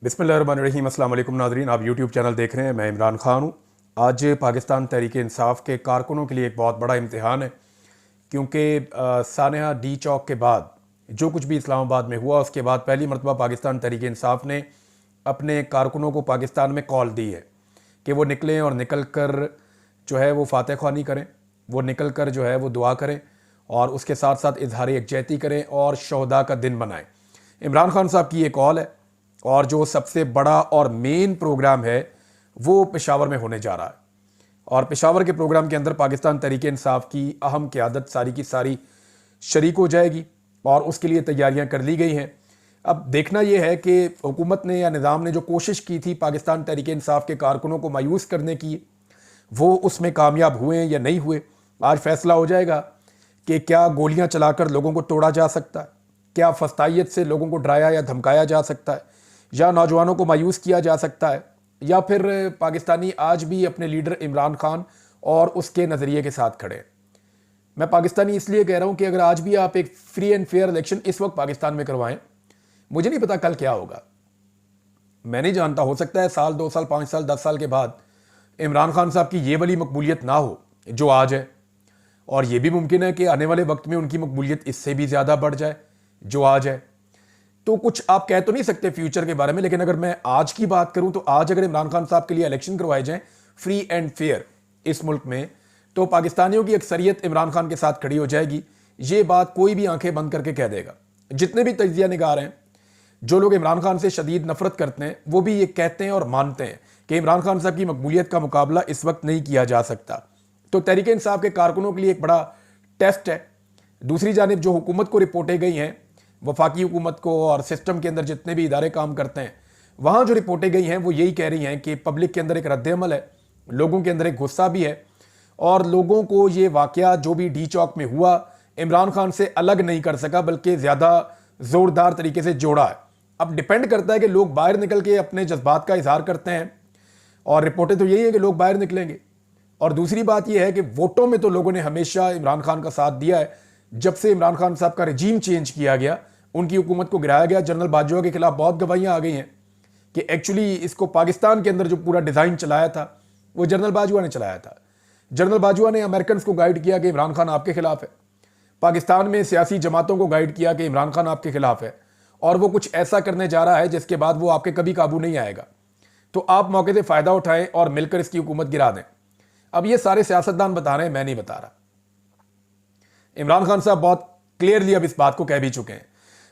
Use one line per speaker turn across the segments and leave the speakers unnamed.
बिस्मिल्लाहिर्रहमानिर्रहीम। अस्सलाम वालेकुम नाज़रीन, आप यूट्यूब चैनल देख रहे हैं। मैं इमरान खान हूँ। आज पाकिस्तान तहरीक इंसाफ के कारकुनों के लिए एक बहुत बड़ा इम्तिहान है, क्योंकि सानहा डी चौक के बाद जो कुछ भी इस्लामाबाद में हुआ, उसके बाद पहली मरतबा पाकिस्तान तहरीक इंसाफ ने अपने कारकुनों को पाकिस्तान में कॉल दी है कि वो निकलें और निकल कर जो है वो फातह ख्वानी करें, वो निकल कर जो है वो दुआ करें और उसके साथ साथ इजहार यकजहती करें और शहदा का दिन बनाएं। इमरान खान साहब की ये कॉल है और जो सबसे बड़ा और मेन प्रोग्राम है वो पेशावर में होने जा रहा है। और पेशावर के प्रोग्राम के अंदर पाकिस्तान तहरीक इंसाफ की अहम क़यादत सारी की सारी शरीक हो जाएगी और उसके लिए तैयारियां कर ली गई हैं। अब देखना यह है कि हुकूमत ने या निज़ाम ने जो कोशिश की थी पाकिस्तान तहरीक इंसाफ के कारकुनों को मायूस करने की, वो उसमें कामयाब हुए या नहीं हुए। आज फैसला हो जाएगा कि क्या गोलियां चलाकर लोगों को तोड़ा जा सकता है, क्या फस्तायत से लोगों को डराया या धमकाया जा सकता है, या नौजवानों को मायूस किया जा सकता है, या फिर पाकिस्तानी आज भी अपने लीडर इमरान खान और उसके नज़रिए के साथ खड़े हैं। मैं पाकिस्तानी इसलिए कह रहा हूं कि अगर आज भी आप एक फ्री एंड फेयर इलेक्शन इस वक्त पाकिस्तान में करवाएं, मुझे नहीं पता कल क्या होगा। मैं नहीं जानता, हो सकता है साल 2 साल 5 साल 10 साल के बाद इमरान खान साहब की ये वाली मकबूलियत ना हो जो आज है, और यह भी मुमकिन है कि आने वाले वक्त में उनकी मकबूलियत इससे भी ज़्यादा बढ़ जाए जो आज है। तो कुछ आप कह तो नहीं सकते फ्यूचर के बारे में, लेकिन अगर मैं आज की बात करूं तो आज अगर इमरान खान साहब के लिए इलेक्शन करवाए जाएं फ्री एंड फेयर इस मुल्क में, तो पाकिस्तानियों की अक्सरियत इमरान खान के साथ खड़ी हो जाएगी। ये बात कोई भी आंखें बंद करके कह देगा। जितने भी तजिया निगार हैं, जो लोग इमरान खान से शदीद नफरत करते हैं, वो भी ये कहते हैं और मानते हैं कि इमरान खान साहब की मकबूलियत का मुकाबला इस वक्त नहीं किया जा सकता। तो तहरीक इंसाफ के कारकुनों के लिए एक बड़ा टेस्ट है। दूसरी जानिब जो हुकूमत को रिपोर्टें गई हैं, वफाकी हुकूमत को और सिस्टम के अंदर जितने भी इदारे काम करते हैं, वहाँ जो रिपोर्टें गई हैं वो यही कह रही हैं कि पब्लिक के अंदर एक रद्द-ए-अमल है, लोगों के अंदर एक गुस्सा भी है, और लोगों को ये वाकया जो भी डी चौक में हुआ इमरान खान से अलग नहीं कर सका, बल्कि ज़्यादा ज़ोरदार तरीके से जोड़ा है। अब डिपेंड करता है कि लोग बाहर निकल के अपने जज्बात का इजहार करते हैं, और रिपोर्टें तो यही है कि लोग बाहर निकलेंगे। और दूसरी बात यह है कि वोटों में तो लोगों ने हमेशा इमरान खान का साथ दिया है। जब से इमरान खान साहब का रजीम चेंज किया गया, उनकी हुकूमत को गिराया गया, जनरल बाजवा के खिलाफ बहुत गवाहियां आ गई हैं कि एक्चुअली इसको पाकिस्तान के अंदर जो पूरा डिज़ाइन चलाया था वो जनरल बाजवा ने चलाया था। जनरल बाजवा ने अमेरिकन को गाइड किया कि इमरान खान आपके खिलाफ है, पाकिस्तान में सियासी जमातों को गाइड किया कि इमरान खान आपके खिलाफ है, और वो कुछ ऐसा करने जा रहा है जिसके बाद वो आपके कभी काबू नहीं आएगा। तो आप मौके से फ़ायदा उठाएं और मिलकर इसकी हुकूमत गिरा दें। अब ये सारे सियासतदान बता रहे हैं, मैं नहीं बता रहा। इमरान खान साहब बहुत क्लियरली अब इस बात को कह भी चुके हैं।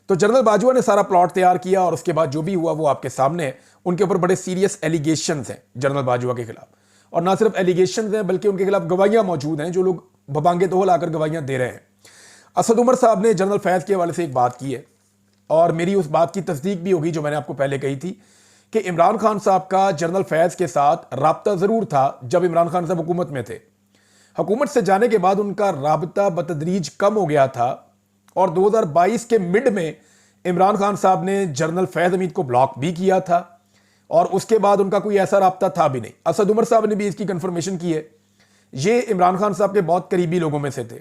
तो जनरल बाजवा ने सारा प्लॉट तैयार किया और उसके बाद जो भी हुआ वो आपके सामने है। उनके ऊपर बड़े सीरियस एलिगेशंस हैं जनरल बाजवा के खिलाफ, और ना सिर्फ एलिगेशंस हैं बल्कि उनके खिलाफ गवाहियां मौजूद हैं, जो लोग बबांगे दोहल आकर गवाहियां दे रहे हैं। असद उमर साहब ने जनरल फैज़ के हवाले से एक बात की है, और मेरी उस बात की तस्दीक भी होगी जो मैंने आपको पहले कही थी कि इमरान खान साहब का जनरल फैज़ के साथ राब्ता ज़रूर था जब इमरान खान साहब हुकूमत में थे। हुकूमत से जाने के बाद उनका राब्ता बतदरीज कम हो गया था, और 2022 के मिड में इमरान खान साहब ने जनरल फैज़ हमीद को ब्लॉक भी किया था, और उसके बाद उनका कोई ऐसा राब्ता था भी नहीं। असद उमर साहब ने भी इसकी कंफर्मेशन की है। ये इमरान खान साहब के बहुत करीबी लोगों में से थे।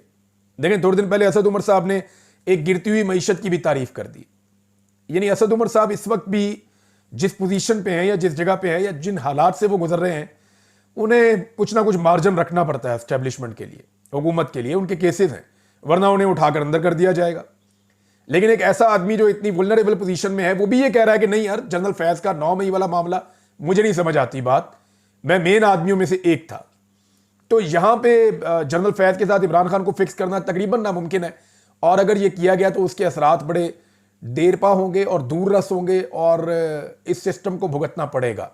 लेकिन थोड़े दिन पहले असद उमर साहब ने एक गिरती हुई मईशत की भी तारीफ कर दी। यानी असद उमर साहब इस वक्त भी जिस पोजीशन पे हैं या जिस जगह पे हैं या जिन हालात से वो गुजर रहे हैं, उन्हें कुछ ना कुछ मार्जिन रखना पड़ता है एस्टेब्लिशमेंट के लिए, हुकूमत के लिए। उनके केसेस हैं, वरना उन्हें उठाकर अंदर कर दिया जाएगा। लेकिन एक ऐसा आदमी जो इतनी वुल्नरेबल पोजीशन में है, वो भी ये कह रहा है कि नहीं यार, जनरल फैज़ का 9 मई वाला मामला मुझे नहीं समझ आती बात, मैं मेन आदमियों में से एक था। तो यहां पे जनरल फैज़ के साथ इमरान खान को फिक्स करना तकरीबन नामुमकिन है, और अगर ये किया गया तो उसके असरात बड़े देरपा होंगे और दूर रस होंगे, और इस सिस्टम को भुगतना पड़ेगा।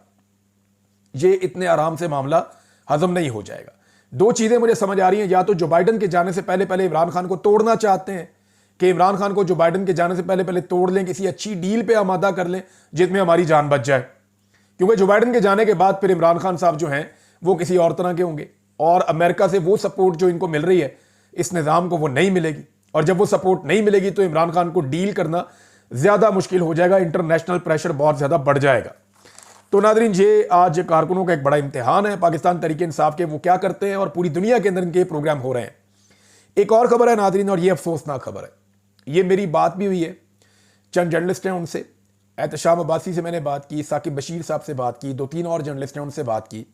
ये इतने आराम से मामला हजम नहीं हो जाएगा। 2 चीजें मुझे समझ आ रही हैं, या तो जो बाइडन के जाने से पहले पहले इमरान खान को तोड़ना चाहते हैं कि इमरान खान को जो बाइडन के जाने से पहले पहले तोड़ लें, किसी अच्छी डील पे आमादा कर लें जिसमें हमारी जान बच जाए, क्योंकि जो बाइडन के जाने के बाद फिर इमरान खान साहब जो हैं वो किसी और तरह के होंगे, और अमेरिका से वो सपोर्ट जो इनको मिल रही है इस निज़ाम को वो नहीं मिलेगी, और जब वो सपोर्ट नहीं मिलेगी तो इमरान खान को डील करना ज़्यादा मुश्किल हो जाएगा, इंटरनेशनल प्रेशर बहुत ज़्यादा बढ़ जाएगा। तो नादरीन, ये आज कारकुनों का एक बड़ा इम्तिहान है पाकिस्तान तहरीक इंसाफ के, वो क्या करते हैं, और पूरी दुनिया के अंदर इनके प्रोग्राम हो रहे हैं। एक और खबर है नादरीन, और ये अफसोसनाक खबर है। ये मेरी बात भी हुई है, चंद जर्नलिस्ट हैं उनसे, एहतशाम अब्बासी से मैंने बात की, साकिब बशीर साहब से बात की, 2-3 और जर्नलिस्ट हैं उनसे बात की।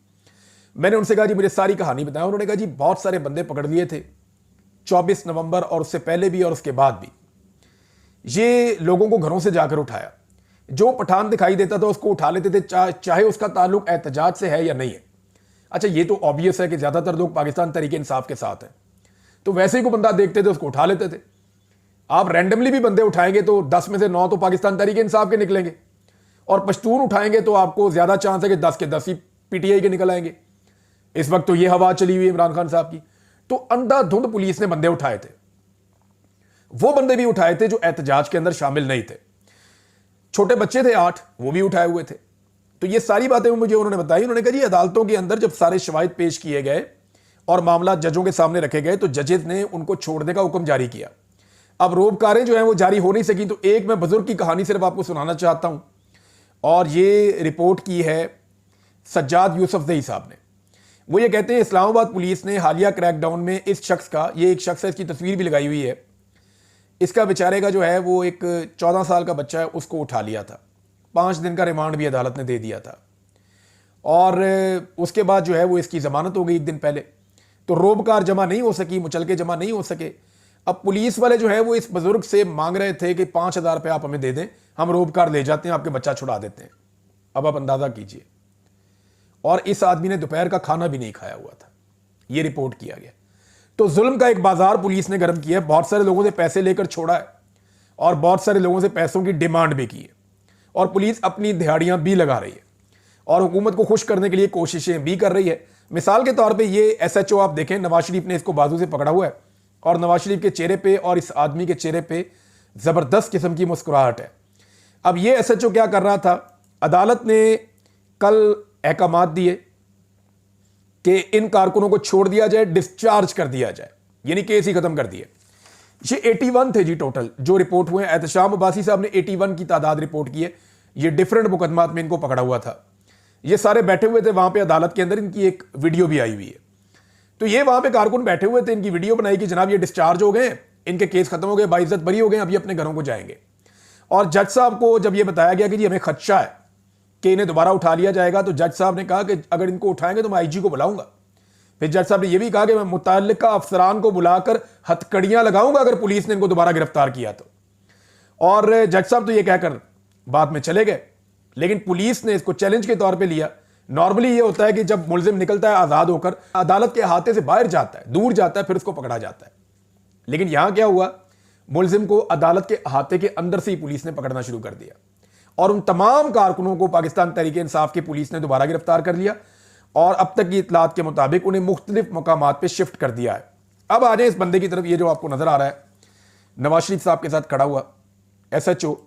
मैंने उनसे कहा जी मुझे सारी कहानी बताया। उन्होंने कहा जी बहुत सारे बंदे पकड़ लिए थे 24 नवंबर और उससे पहले भी और उसके बाद भी। ये लोगों को घरों से जाकर उठाया, जो पठान दिखाई देता था उसको उठा लेते थे, चाहे उसका ताल्लुक एहतजाज से है या नहीं है। अच्छा, ये तो ऑब्वियस है कि ज्यादातर लोग पाकिस्तान तहरीक इंसाफ के साथ हैं, तो वैसे ही को बंदा देखते थे उसको उठा लेते थे। आप रैंडमली भी बंदे उठाएंगे तो 10 में से 9 तो पाकिस्तान तहरीक इंसाफ के निकलेंगे, और पश्तून उठाएंगे तो आपको ज्यादा चांस है कि 10 के 10 ही पीटीआई के निकल आएंगे। इस वक्त तो ये हवा चली हुई है इमरान खान साहब की। तो अंधाधुंध पुलिस ने बंदे उठाए थे, वो बंदे भी उठाए थे जो एहतजाज के अंदर शामिल नहीं थे। छोटे बच्चे थे 8, वो भी उठाए हुए थे। तो ये सारी बातें मुझे उन्होंने बताई। उन्होंने कहा जी अदालतों के अंदर जब सारे शवाहिद पेश किए गए और मामला जजों के सामने रखे गए तो जजेस ने उनको छोड़ने का हुक्म जारी किया। अब रोबकारें जो हैं वो जारी हो नहीं सकी। तो एक मैं बुजुर्ग की कहानी सिर्फ आपको सुनाना चाहता हूं, और ये रिपोर्ट की है सज्जाद यूसुफजई साहब ने। वो ये कहते हैं इस्लामाबाद पुलिस ने हालिया क्रैकडाउन में इस शख्स का, ये एक शख्स है, इसकी तस्वीर भी लगाई हुई है, इसका बेचारे का जो है वो एक 14 साल का बच्चा है, उसको उठा लिया था। 5 दिन का रिमांड भी अदालत ने दे दिया था, और उसके बाद जो है वो इसकी जमानत हो गई 1 दिन पहले। तो रोबकार जमा नहीं हो सकी, मुचलके जमा नहीं हो सके। अब पुलिस वाले जो है वो इस बुजुर्ग से मांग रहे थे कि 5,000 रुपये आप हमें दे दें, हम रोबकार ले जाते हैं, आपके बच्चा छुड़ा देते हैं। अब आप अंदाजा कीजिए। और इस आदमी ने दोपहर का खाना भी नहीं खाया हुआ था, ये रिपोर्ट किया गया। तो जुल्म का एक बाजार पुलिस ने गर्म किया है। बहुत सारे लोगों से पैसे लेकर छोड़ा है, और बहुत सारे लोगों से पैसों की डिमांड भी की है, और पुलिस अपनी दिहाड़ियां भी लगा रही है, और हुकूमत को खुश करने के लिए कोशिशें भी कर रही है। मिसाल के तौर पे ये एसएचओ आप देखें, नवाज शरीफ ने इसको बाजू से पकड़ा हुआ है, और नवाज शरीफ के चेहरे पे और इस आदमी के चेहरे पे जबरदस्त किस्म की मुस्कुराहट है। अब ये एसएचओ क्या कर रहा था, अदालत ने कल अहकामात दिए कि इन कारकुनों को छोड़ दिया जाए, डिस्चार्ज कर दिया जाए, यानी केस ही खत्म कर दिए। ये 81 थे जी टोटल जो रिपोर्ट हुए। एहतशाम अब्बासी साहब ने 81 की तादाद रिपोर्ट की है। ये डिफरेंट मुकदमात में इनको पकड़ा हुआ था। ये सारे बैठे हुए थे वहां पे अदालत के अंदर। इनकी एक वीडियो भी आई हुई है। तो ये वहां पे कारकुन बैठे हुए थे, इनकी वीडियो बनाई कि जनाब ये डिस्चार्ज हो गए, इनके केस खत्म हो गए, बाइज्जत बरी हो गए, अब ये अपने घरों को जाएंगे। और जज साहब को जब ये बताया गया कि जी हमें खदशा है कि इन्हें दोबारा उठा लिया जाएगा, तो जज साहब ने कहा कि अगर इनको उठाएंगे तो मैं आईजी को बुलाऊंगा। फिर जज साहब ने यह भी कहा कि मैं मुतल्लिका अफसरान को बुलाकर हथकड़ियां लगाऊंगा अगर पुलिस ने इनको दोबारा गिरफ्तार किया तो। और जज साहब तो यह कहकर बाद में चले गए, लेकिन पुलिस ने इसको चैलेंज के तौर पे लिया। नॉर्मली ये होता है कि जब मुलजिम निकलता है आजाद होकर, अदालत के अहाते से बाहर जाता है, दूर जाता है, फिर उसको पकड़ा जाता है। लेकिन यहां क्या हुआ, मुलजिम को अदालत के अहाते के अंदर से ही पुलिस ने पकड़ना शुरू कर दिया, और उन तमाम कारकुनों को पाकिस्तान तहरीक इंसाफ की पुलिस ने दोबारा गिरफ्तार कर लिया, और अब तक की इतलात के मुताबिक उन्हें मुख्तलिफ मकामात पे शिफ्ट कर दिया है। अब आ जाए इस बंदे की तरफ। ये जो आपको नजर आ रहा है नवाज शरीफ साहब के साथ खड़ा हुआ एसएचओ,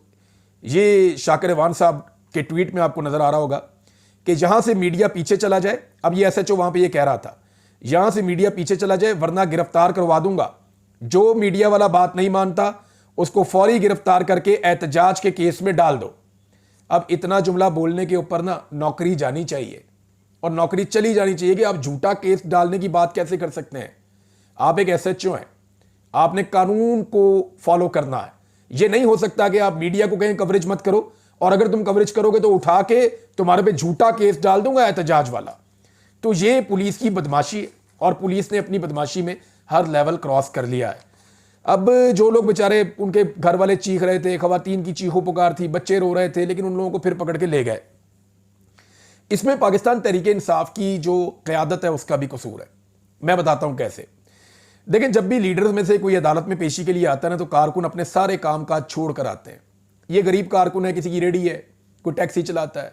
ये शाकिर अवान साहब के ट्वीट में आपको नजर आ रहा होगा कि जहां से मीडिया पीछे चला जाए, अब ये एसएचओ वहां पे ये कह रहा था यहां से मीडिया पीछे चला जाए वरना गिरफ्तार करवा दूंगा, जो मीडिया वाला बात नहीं मानता उसको फौरी गिरफ्तार करके एहतजाज के केस में डाल दो। अब इतना जुमला बोलने के ऊपर ना नौकरी जानी चाहिए, और नौकरी चली जानी चाहिए कि आप झूठा केस डालने की बात कैसे कर सकते हैं। आप एक एसएचओ हैं, आपने कानून को फॉलो करना है। यह नहीं हो सकता कि आप मीडिया को कहें कवरेज मत करो, और अगर तुम कवरेज करोगे तो उठा के तुम्हारे पे झूठा केस डाल दूंगा एहतजाज वाला। तो ये पुलिस की बदमाशी है, और पुलिस ने अपनी बदमाशी में हर लेवल क्रॉस कर लिया है। अब जो लोग बेचारे, उनके घर वाले चीख रहे थे, खवातीन की चीखों पुकार थी, बच्चे रो रहे थे, लेकिन उन लोगों को फिर पकड़ के ले गए। इसमें पाकिस्तान तहरीक इंसाफ की जो क़यादत है उसका भी कसूर है। मैं बताता हूं कैसे। देखिए, जब भी लीडर्स में से कोई अदालत में पेशी के लिए आता है ना, तो कारकुन अपने सारे काम काज छोड़ कर आते हैं। ये गरीब कारकुन है, किसी की रेडी है, कोई टैक्सी चलाता है,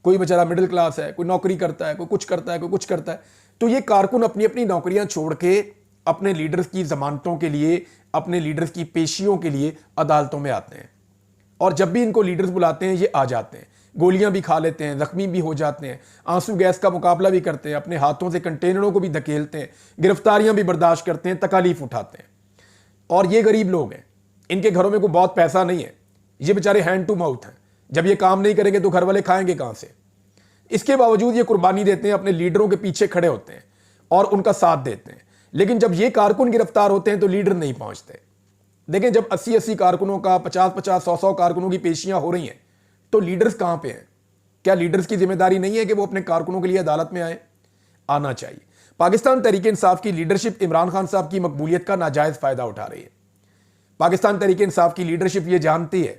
कोई बेचारा मिडिल क्लास है, कोई नौकरी करता है, कोई कुछ करता है, कोई कुछ करता है। तो ये कारकुन अपनी अपनी नौकरियां छोड़ के अपने लीडर्स की जमानतों के लिए, अपने लीडर्स की पेशियों के लिए अदालतों में आते हैं। और जब भी इनको लीडर्स बुलाते हैं ये आ जाते हैं, गोलियां भी खा लेते हैं, जख्मी भी हो जाते हैं, आंसू गैस का मुकाबला भी करते हैं, अपने हाथों से कंटेनरों को भी धकेलते हैं, गिरफ्तारियां भी बर्दाश्त करते हैं, तकालीफ उठाते हैं। और ये गरीब लोग हैं, इनके घरों में कोई बहुत पैसा नहीं है, ये बेचारे हैंड टू माउथ हैं। जब ये काम नहीं करेंगे तो घर वाले खाएंगे कहां से। इसके बावजूद ये कुर्बानी देते हैं, अपने लीडरों के पीछे खड़े होते हैं और उनका साथ देते हैं। लेकिन जब ये कारकुन गिरफ्तार होते हैं तो लीडर नहीं पहुंचते। देखें, जब 80-80 कारकुनों का, 50-50, 100-100 कारकुनों की पेशियां हो रही हैं, तो लीडर्स कहां पे हैं? क्या लीडर्स की जिम्मेदारी नहीं है कि वो अपने कारकुनों के लिए अदालत में आए? आना चाहिए। पाकिस्तान तहरीक इंसाफ की लीडरशिप इमरान खान साहब की मकबूलियत का नाजायज फायदा उठा रही है। पाकिस्तान तहरीक इंसाफ की लीडरशिप ये जानती है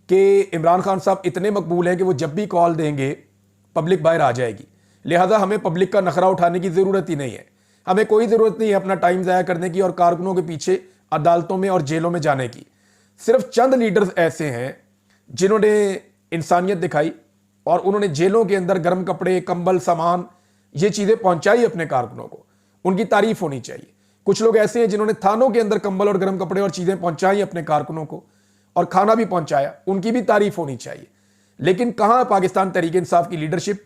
कि इमरान खान साहब इतने मकबूल हैं कि वो जब भी कॉल देंगे पब्लिक बाहर आ जाएगी, लिहाजा हमें पब्लिक का नखरा उठाने की जरूरत ही नहीं है। हमें कोई जरूरत नहीं है अपना टाइम जाया करने की और कारकुनों के पीछे अदालतों में और जेलों में जाने की। सिर्फ चंद लीडर्स ऐसे हैं जिन्होंने इंसानियत दिखाई और उन्होंने जेलों के अंदर गर्म कपड़े, कंबल, सामान, ये चीजें पहुंचाई अपने कारकुनों को। उनकी तारीफ होनी चाहिए। कुछ लोग ऐसे हैं जिन्होंने थानों के अंदर कंबल और गर्म कपड़े और चीजें पहुंचाई अपने कारकुनों को और खाना भी पहुंचाया, उनकी भी तारीफ होनी चाहिए। लेकिन कहां पाकिस्तान तहरीक इंसाफ की लीडरशिप?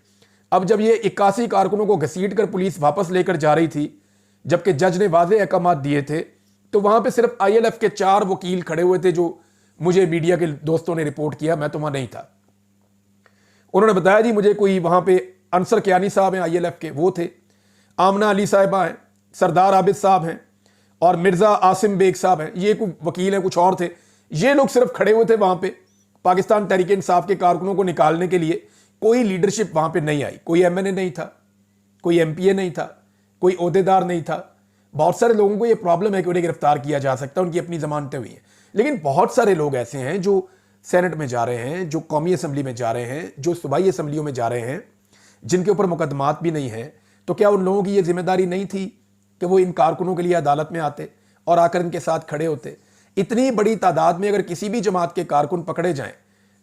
अब जब ये 81 कारकुनों को घसीट कर पुलिस वापस लेकर जा रही थी, जबकि जज ने वाज़ेह अहकाम दिए थे, तो वहां पे सिर्फ ILF के 4 वकील खड़े हुए थे, जो मुझे मीडिया के दोस्तों ने रिपोर्ट किया, मैं तो वहां नहीं था। उन्होंने बताया जी मुझे कोई वहां पे अंसर कियानी साहब हैं ILF के, वो थे, आमना अली साहिबा हैं, सरदार आबिद साहब हैं और मिर्जा आसिम बेग साहब हैं, ये कुछ वकील हैं, कुछ और थे। ये लोग सिर्फ खड़े हुए थे वहां पे पाकिस्तान तहरीक इंसाफ के कारकुनों को निकालने के लिए। कोई लीडरशिप वहां पे नहीं आई, कोई MNA नहीं था, कोई MPA नहीं था, कोई ओहदेदार नहीं था। बहुत सारे लोगों को यह प्रॉब्लम है कि उन्हें गिरफ्तार किया जा सकता है, उनकी अपनी जमानतें हुई हैं, लेकिन बहुत सारे लोग ऐसे हैं जो सेनेट में जा रहे हैं, जो कौमी असम्बली में जा रहे हैं, जो सूबाई असम्बलियों में जा रहे हैं, जिनके ऊपर मुकदमात भी नहीं है। तो क्या उन लोगों की यह जिम्मेदारी नहीं थी कि वो इन कारकुनों के लिए अदालत में आते और आकर इनके साथ खड़े होते? इतनी बड़ी तादाद में अगर किसी भी जमात के कारकुन पकड़े जाएं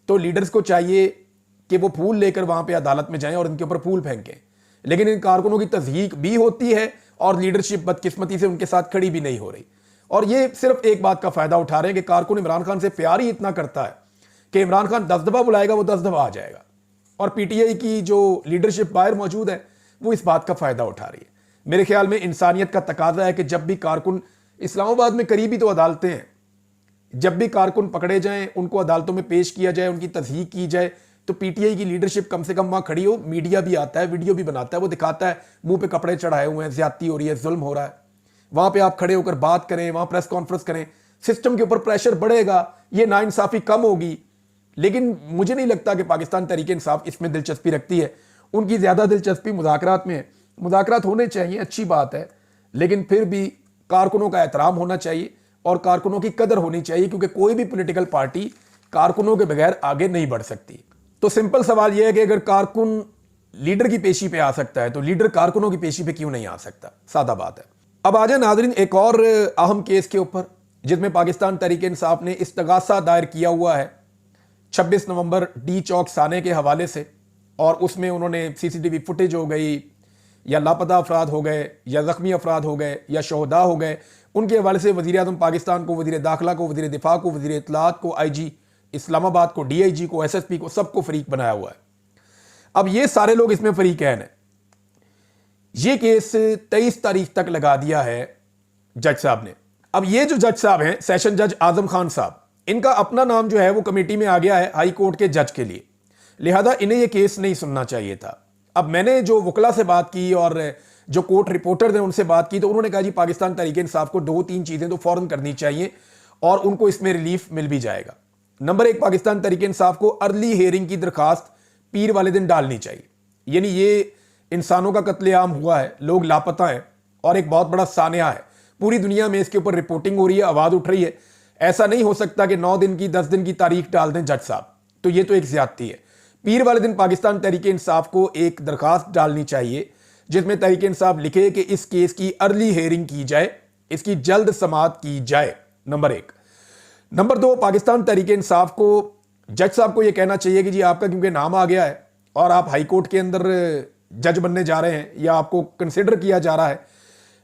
तो लीडर्स को चाहिए कि वो फूल लेकर वहां पे अदालत में जाएं और इनके ऊपर फूल फेंकें। लेकिन इन कारकुनों की तज़हीक भी होती है और लीडरशिप बदकिस्मती से उनके साथ खड़ी भी नहीं हो रही। और ये सिर्फ एक बात का फायदा उठा रहे हैं कि कारकुन इमरान खान से प्यार ही इतना करता है कि इमरान खान 10 दफा बुलाएगा, वो 10 दफा आ जाएगा। और PTI की जो लीडरशिप बाहर मौजूद है वो इस बात का फायदा उठा रही है। मेरे ख्याल में इंसानियत का तकाजा है कि जब भी कारकुन, इस्लामाबाद में करीबी तो अदालतें हैं, जब भी कारकुन पकड़े जाएं, उनको अदालतों में पेश किया जाए, उनकी तज़हीक की जाए, तो PTI की लीडरशिप कम से कम वहां खड़ी हो। मीडिया भी आता है, वीडियो भी बनाता है, वो दिखाता है मुंह पे कपड़े चढ़ाए हुए हैं, ज्यादती हो रही है, जुल्म हो रहा है। वहां पे आप खड़े होकर बात करें, वहां प्रेस कॉन्फ्रेंस करें, सिस्टम के ऊपर प्रेशर बढ़ेगा, ये नाइंसाफी कम होगी। लेकिन मुझे नहीं लगता कि पाकिस्तान तहरीक इंसाफ इसमें दिलचस्पी रखती है। उनकी ज्यादा दिलचस्पी मुज़ाकरात में है। मुज़ाकरात होने चाहिए, अच्छी बात है, लेकिन फिर भी कारकुनों का एहतराम होना चाहिए और कारकुनों की कदर होनी चाहिए, क्योंकि कोई भी पॉलिटिकल पार्टी कारकुनों के बगैर आगे नहीं बढ़ सकती। तो सिंपल सवाल यह है कि अगर कारकुन लीडर की पेशी पे आ सकता है तो लीडर कारकुनों की पेशी पे क्यों नहीं आ सकता? सादा बात है। अब आ जाए नाजरीन एक और अहम केस के ऊपर, जिसमें पाकिस्तान तहरीक इंसाफ ने इस्तगासा दायर किया हुआ है 26 नवंबर D चौक साने के हवाले से। और उसमें उन्होंने CCTV फुटेज हो गई, या लापता अफराद हो गए, या जख्मी अफराद हो गए, या शोहदा हो गए, उनके हवाले से वज़ीर आज़म पाकिस्तान को, वज़ीर दाखिला को, वज़ीर दिफा को, वज़ीर इत्तलात को, IG इस्लामाबाद को, DIG को, SSP को, सबको फरीक बनाया हुआ है। अब ये सारे लोग इसमें फरीकैन हैं। ये केस 23 तारीख तक लगा दिया है जज साहब ने। अब ये जो जज साहब हैं, सेशन जज आजम खान साहब, इनका अपना नाम जो है वो कमेटी में आ गया है हाई कोर्ट के जज के लिए, लिहाजा इन्हें ये केस नहीं सुनना चाहिए था। अब मैंने जो वकला से बात की और जो कोर्ट रिपोर्टर ने उनसे बात की, तो उन्होंने कहा जी पाकिस्तान तहरीक इंसाफ को 2-3 चीजें तो फौरन करनी चाहिए और उनको इसमें रिलीफ मिल भी जाएगा। नंबर 1, पाकिस्तान तहरीक इंसाफ को अर्ली हेयरिंग की दरखास्त पीर वाले दिन डालनी चाहिए। यानी ये इंसानों का कत्लेआम हुआ है, लोग लापता हैं और एक बहुत बड़ा सानिया है, पूरी दुनिया में इसके ऊपर रिपोर्टिंग हो रही है, आवाज उठ रही है। ऐसा नहीं हो सकता कि 9 दिन की 10 दिन की तारीख डाल दें जज साहब, तो ये तो एक ज्यादती है। पीर वाले दिन पाकिस्तान तहरीक इंसाफ को एक दरखास्त डालनी चाहिए जिसमें तहरीक इंसाफ लिखे कि इस केस की अर्ली हेयरिंग की जाए, इसकी जल्द समाअत की जाए, नंबर 1। नंबर 2, पाकिस्तान तहरीक इंसाफ को जज साहब को यह कहना चाहिए कि जी आपका क्योंकि नाम आ गया है और आप हाई कोर्ट के अंदर जज बनने जा रहे हैं या आपको कंसिडर किया जा रहा है,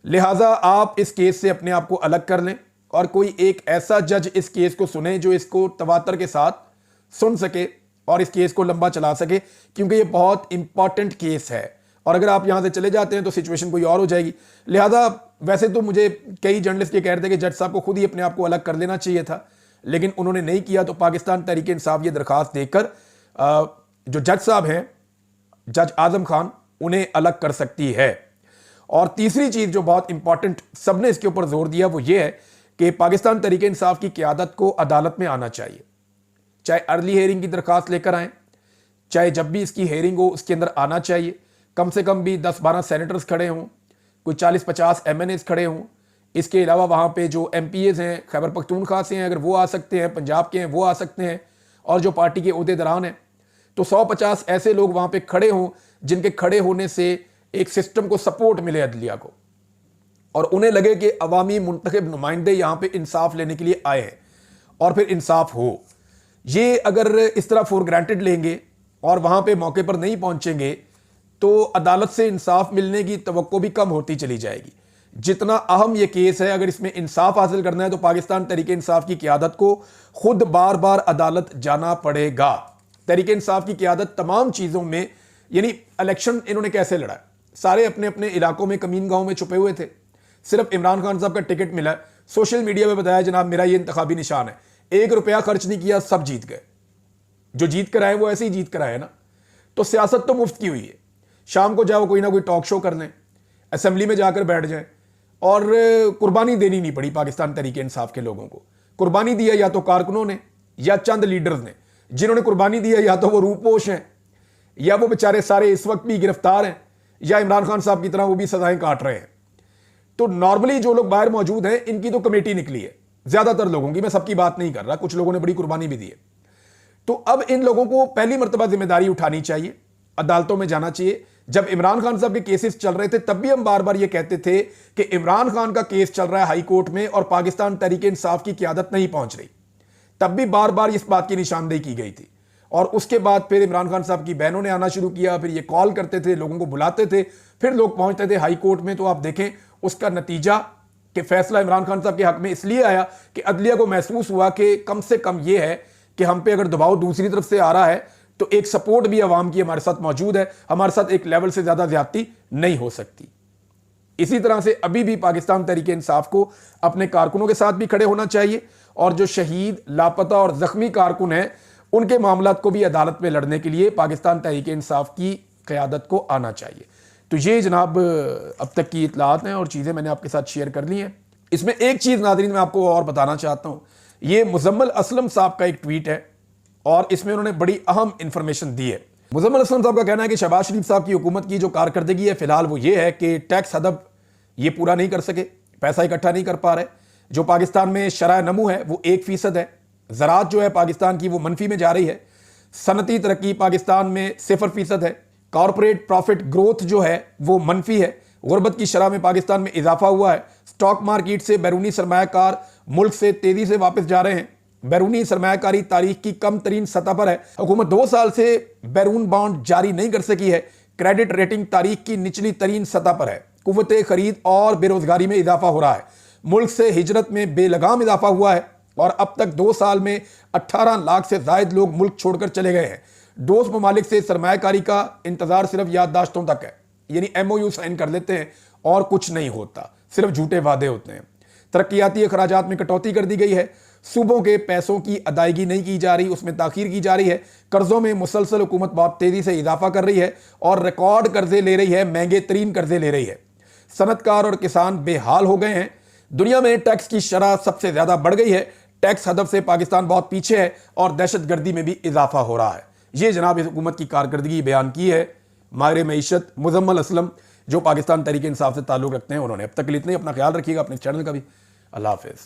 लिहाजा आप इस केस से अपने आप को अलग कर लें और कोई एक ऐसा जज इस केस को सुने जो इसको तवातर के साथ सुन सके और इस केस को लंबा चला सके, क्योंकि ये बहुत इंपॉर्टेंट केस है और अगर आप यहां से चले जाते हैं तो सिचुएशन कोई और हो जाएगी। लिहाजा वैसे तो मुझे कई जर्नलिस्ट ये कह रहे थे कि जज साहब को खुद ही अपने आप को अलग कर लेना चाहिए था, लेकिन उन्होंने नहीं किया। तो पाकिस्तान तहरीक इंसाफ ये दरखास्त देकर जो जज साहब हैं, जज आजम खान, उन्हें अलग कर सकती है। और तीसरी चीज जो बहुत इंपॉर्टेंट सबने इसके ऊपर जोर दिया वो ये है कि पाकिस्तान तहरीक इंसाफ की क़यादत को अदालत में आना चाहिए, चाहे अर्ली हेयरिंग की दरखास्त लेकर आएँ, चाहे जब भी इसकी हेयरिंग हो उसके अंदर आना चाहिए। कम से कम भी 10-12 सेनेटर्स खड़े हों, कोई 40-50 MNAs खड़े हों। इसके अलावा वहाँ पे जो MPAs हैं, खैबर पख्तूनख्वा से हैं, अगर वो आ सकते हैं, पंजाब के हैं वो आ सकते हैं, और जो पार्टी के ओहदेदारान हैं, तो 150 ऐसे लोग वहाँ पे खड़े हों जिनके खड़े होने से एक सिस्टम को सपोर्ट मिले, अदलिया को, और उन्हें लगे कि अवामी मुंतखब नुमाइंदे यहाँ पे इंसाफ लेने के लिए आए हैं और फिर इंसाफ हो। ये अगर इस तरह फॉर ग्रांटेड लेंगे और वहाँ पे मौके पर नहीं पहुँचेंगे तो अदालत से इंसाफ मिलने की तवक्को भी कम होती चली जाएगी। जितना अहम ये केस है, अगर इसमें इंसाफ हासिल करना है तो पाकिस्तान तहरीक इंसाफ की क़यादत को खुद बार बार अदालत जाना पड़ेगा। तहरीक इंसाफ की क़यादत तमाम चीज़ों में, यानी इलेक्शन इन्होंने कैसे लड़ा, सारे अपने अपने इलाकों में कमीन गाँव में छुपे हुए थे। सिर्फ इमरान खान साहब का टिकट मिला, सोशल मीडिया में बताया जनाब मेरा ये इंतखाबी निशान है, 1 रुपया खर्च नहीं किया, सब जीत गए। जो जीत कर आए वो ऐसे ही जीत कर आए ना। तो सियासत तो मुफ्त की हुई है। शाम को जाओ कोई ना कोई टॉक शो कर लें, असेंबली में जाकर बैठ जाएं, और कुर्बानी देनी नहीं पड़ी पाकिस्तान तहरीक इंसाफ के लोगों को। कुर्बानी दिया या तो कारकुनों ने या चंद लीडर्स ने। जिन्होंने कुर्बानी दिया या तो वो रूपोश हैं, या वो बेचारे सारे इस वक्त भी गिरफ्तार हैं, या इमरान खान साहब की तरह वो भी सजाएं काट रहे हैं। तो नॉर्मली जो लोग बाहर मौजूद हैं, इनकी तो कमेटी निकली है, ज्यादातर लोगों की, मैं सबकी बात नहीं कर रहा, कुछ लोगों ने बड़ी कुर्बानी भी दी है। तो अब इन लोगों को पहली मर्तबा जिम्मेदारी उठानी चाहिए, अदालतों में जाना चाहिए। जब इमरान खान साहब के केसेस चल रहे थे तब भी हम बार बार ये कहते थे कि इमरान खान का केस चल रहा है हाई कोर्ट में और पाकिस्तान तहरीक इंसाफ की क़यादत नहीं पहुंच रही। तब भी बार बार इस बात की निशानदेही की गई थी। और उसके बाद फिर इमरान खान साहब की बहनों ने आना शुरू किया, फिर ये कॉल करते थे, लोगों को बुलाते थे, फिर लोग पहुंचते थे हाई कोर्ट में। तो आप देखें उसका नतीजा कि फैसला इमरान खान साहब के हक में इसलिए आया कि अदलिया को महसूस हुआ कि कम से कम ये है कि हम पे अगर दबाव दूसरी तरफ से आ रहा है तो एक सपोर्ट भी अवाम की हमारे साथ मौजूद है, हमारे साथ एक लेवल से ज्यादा ज्यादती नहीं हो सकती। इसी तरह से अभी भी पाकिस्तान तहरीक इंसाफ को अपने कारकुनों के साथ भी खड़े होना चाहिए, और जो शहीद, लापता और जख्मी कारकुन हैं उनके मामलात को भी अदालत में लड़ने के लिए पाकिस्तान तहरीक इंसाफ की क़यादत को आना चाहिए। तो ये जनाब अब तक की इतलात हैं और चीज़ें मैंने आपके साथ शेयर कर ली हैं। इसमें एक चीज़ नाज़रीन मैं आपको और बताना चाहता हूँ, ये मुजम्मिल असलम साहब का एक ट्वीट है और इसमें उन्होंने बड़ी अहम इंफॉर्मेशन दी है। मुजम्मिल असलम साहब का कहना है कि शहबाज शरीफ साहब की हुकूमत की जो कारकर्दगी है फिलहाल वो ये है कि टैक्स हदफ ये पूरा नहीं कर सके, पैसा इकट्ठा नहीं कर पा रहे। जो पाकिस्तान में शरह नमू है वो 1% है, ज़राअत जो है पाकिस्तान की वो मनफी में जा रही है, सनती तरक्की पाकिस्तान में 0% है, कॉरपोरेट प्रॉफिट ग्रोथ जो है वो मनफी है, गुर्बत की शरह में पाकिस्तान में इजाफा हुआ है, स्टॉक मार्केट से बैरूनी सरमायाकार मुल्क से तेजी से वापस जा रहे हैं, बैरूनी सरमायाकारी तारीख की कम तरीन सतह पर है, हुकूमत 2 साल से बैरून बॉन्ड जारी नहीं कर सकी है, क्रेडिट रेटिंग तारीख की निचली तरीन सतह पर है, कुव्वत खरीद और बेरोजगारी में इजाफा हो रहा है, मुल्क से हिजरत में बेलगाम इजाफा हुआ है और अब तक 2 साल में 18 लाख से जायद लोग मुल्क छोड़कर चले गए हैं। दोस्त ममालिक से सरमायाकारी का इंतजार सिर्फ याददाश्तों तक है, यानी MOU साइन कर लेते हैं और कुछ नहीं होता, सिर्फ झूठे वादे होते हैं। तरक्याती अखराजात में कटौती कर दी गई है, सूबों के पैसों की अदायगी नहीं की जा रही, उसमें ताखीर की जा रही है, कर्जों में मुसलसल हुकूमत बहुत तेजी से इजाफा कर रही है और रिकॉर्ड कर्जे ले रही है, महंगे तरीन कर्जे ले रही है। सनतकार और किसान बेहाल हो गए हैं। दुनिया में टैक्स की शरह सबसे ज्यादा बढ़ गई है, टैक्स हदफ से पाकिस्तान बहुत पीछे है और दहशतगर्दी में भी इजाफा हो रहा है। ये जनाब इस हुकूमत की कारकर्दगी बयान की है माहिर मईशत मुजम्मिल असलम, जो पाकिस्तान तहरीक इंसाफ से ताल्लुक़ रखते हैं। उन्होंने अब तक के लिए इतना ही। अपना ख्याल रखिएगा, अपने चैनल का भी। अल्लाह हाफिज़।